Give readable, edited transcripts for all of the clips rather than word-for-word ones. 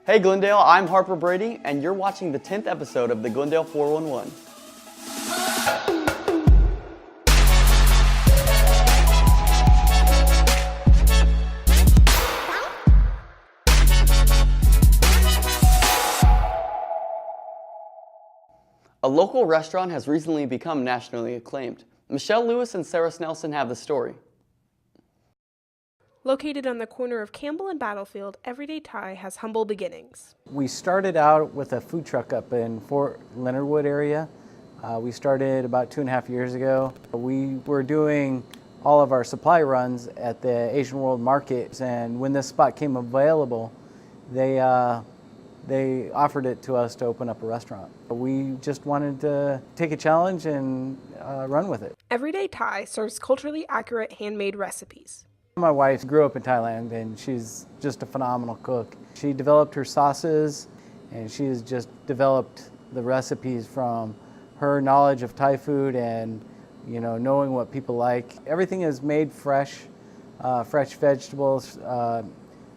Hey Glendale, I'm Harper Brady, and you're watching the 10th episode of the Glendale 411. A local restaurant has recently become nationally acclaimed. Michelle Lewis and Sarah Snelson have the story. Located on the corner of Campbell and Battlefield, Everyday Thai has humble beginnings. We started out with a food truck up in Fort Leonard Wood area. We started about 2.5 years ago. We were doing all of our supply runs at the Asian World Market, and when this spot came available, they offered it to us to open up a restaurant. We just wanted to take a challenge and run with it. Everyday Thai serves culturally accurate handmade recipes. My wife grew up in Thailand, and she's just a phenomenal cook. She developed her sauces, and she has just developed the recipes from her knowledge of Thai food and, knowing what people like. Everything is made fresh, fresh vegetables,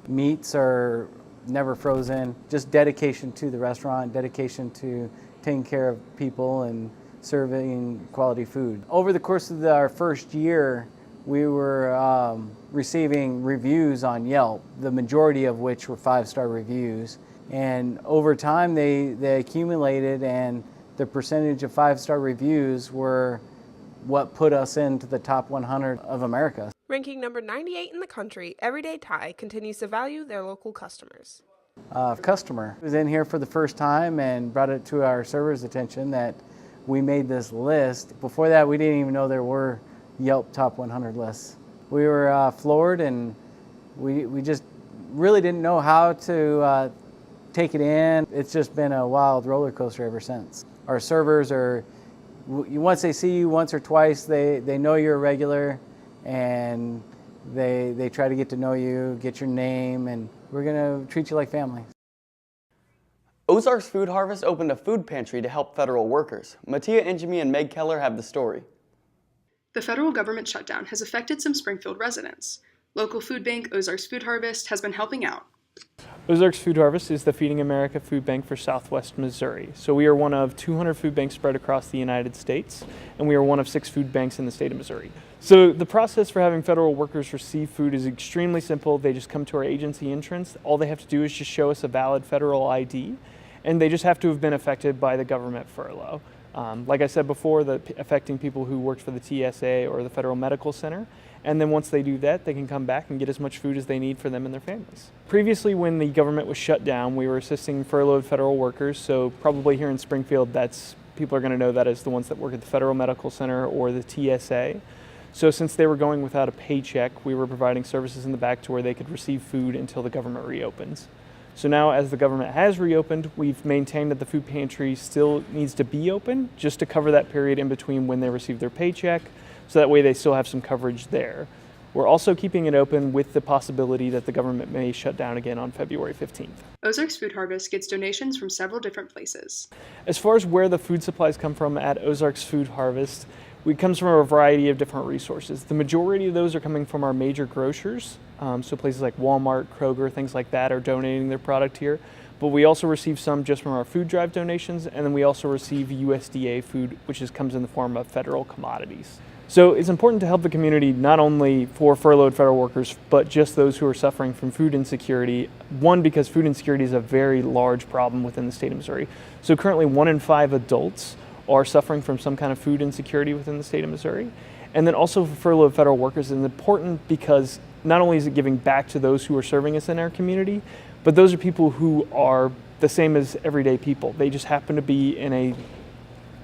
meats are never frozen. Just dedication to the restaurant, dedication to taking care of people and serving quality food. Over the course of our first year, we were receiving reviews on Yelp, the majority of which were 5-star reviews. And over time, they accumulated, and the percentage of 5-star reviews were what put us into the top 100 of America. Ranking number 98 in the country, Everyday Thai continues to value their local customers. A customer was in here for the first time and brought it to our server's attention that we made this list. Before that, we didn't even know there were Yelp Top 100 lists. We were floored, and we just really didn't know how to take it in. It's just been a wild roller coaster ever since. Our servers are, once they see you once or twice, they know you're a regular, and they try to get to know you, get your name, and we're gonna treat you like family. Ozarks Food Harvest opened a food pantry to help federal workers. Mattia Injimi and Meg Keller have the story. The federal government shutdown has affected some Springfield residents. Local food bank Ozarks Food Harvest has been helping out. Ozarks Food Harvest is the Feeding America food bank for Southwest Missouri. So we are one of 200 food banks spread across the United States, and we are one of 6 food banks in the state of Missouri. So the process for having federal workers receive food is extremely simple. They just come to our agency entrance. All they have to do is just show us a valid federal ID, and they just have to have been affected by the government furlough. Like I said before, affecting people who worked for the TSA or the Federal Medical Center. And then once they do that, they can come back and get as much food as they need for them and their families. Previously, when the government was shut down, we were assisting furloughed federal workers. So probably here in Springfield, people are going to know that as the ones that work at the Federal Medical Center or the TSA. So since they were going without a paycheck, we were providing services in the back to where they could receive food until the government reopens. So now, as the government has reopened, we've maintained that the food pantry still needs to be open just to cover that period in between when they receive their paycheck, so that way they still have some coverage there. We're also keeping it open with the possibility that the government may shut down again on February 15th. Ozarks Food Harvest gets donations from several different places. As far as where the food supplies come from at Ozarks Food Harvest, it comes from a variety of different resources. The majority of those are coming from our major grocers, so places like Walmart, Kroger, things like that are donating their product here. But we also receive some just from our food drive donations, and then we also receive USDA food, which comes in the form of federal commodities. So it's important to help the community, not only for furloughed federal workers, but just those who are suffering from food insecurity. One, because food insecurity is a very large problem within the state of Missouri. So currently 1 in 5 adults are suffering from some kind of food insecurity within the state of Missouri. And then also for furloughed federal workers, it's important because not only is it giving back to those who are serving us in our community, but those are people who are the same as everyday people. They just happen to be in a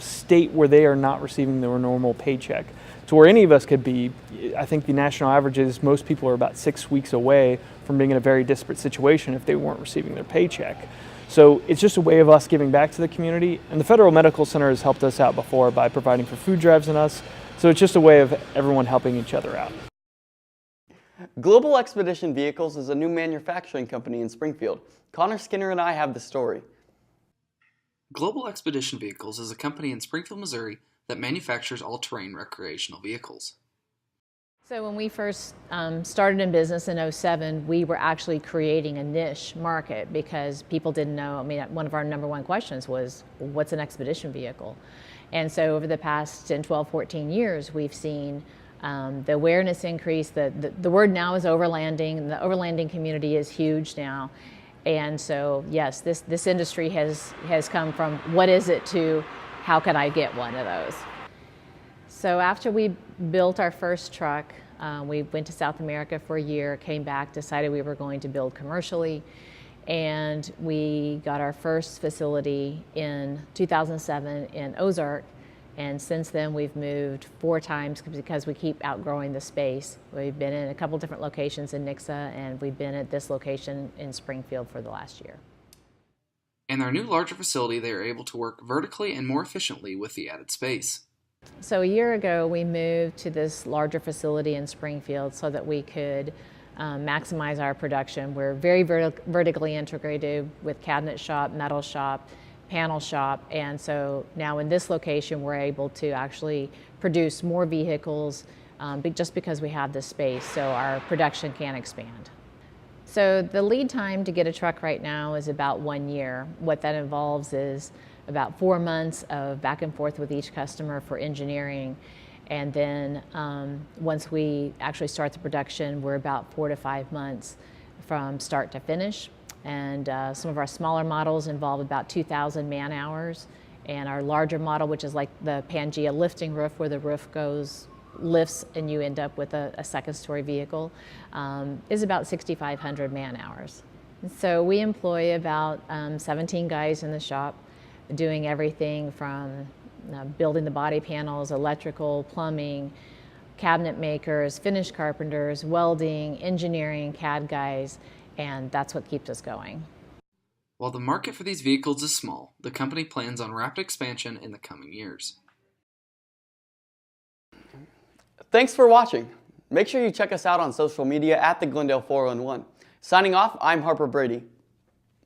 state where they are not receiving their normal paycheck. To where any of us could be, I think the national average is most people are about 6 weeks away from being in a very disparate situation if they weren't receiving their paycheck. So it's just a way of us giving back to the community. And the Federal Medical Center has helped us out before by providing for food drives and us. So it's just a way of everyone helping each other out. Global Expedition Vehicles is a new manufacturing company in Springfield. Connor Skinner and I have the story. Global Expedition Vehicles is a company in Springfield, Missouri that manufactures all-terrain recreational vehicles. So when we first started in business in '07, we were actually creating a niche market because people didn't know. I mean, one of our number one questions was, what's an expedition vehicle? And so over the past 10, 12, 14 years, we've seen the awareness increase. The word now is overlanding. The overlanding community is huge now. And so, yes, this industry has come from what is it to how can I get one of those? So after we built our first truck, we went to South America for a year, came back, decided we were going to build commercially, and we got our first facility in 2007 in Ozarks. And since then, we've moved 4 times because we keep outgrowing the space. We've been in a couple different locations in Nixa, and we've been at this location in Springfield for the last year. In their new larger facility, they are able to work vertically and more efficiently with the added space. So a year ago, we moved to this larger facility in Springfield so that we could maximize our production. We're very vertically integrated with cabinet shop, metal shop, panel shop, and so now in this location we're able to actually produce more vehicles just because we have this space, so our production can expand. So the lead time to get a truck right now is about 1 year. What that involves is about 4 months of back and forth with each customer for engineering, and then once we actually start the production, we're about 4 to 5 months from start to finish. And some of our smaller models involve about 2,000 man hours, and our larger model, which is like the Pangea lifting roof, where the roof lifts and you end up with a second story vehicle, is about 6,500 man hours. So we employ about 17 guys in the shop, doing everything from building the body panels, electrical, plumbing, cabinet makers, finish carpenters, welding, engineering, CAD guys, and that's what keeps us going. While the market for these vehicles is small, the company plans on rapid expansion in the coming years. Thanks for watching. Make sure you check us out on social media at the Glendale 411. Signing off, I'm Harper Brady.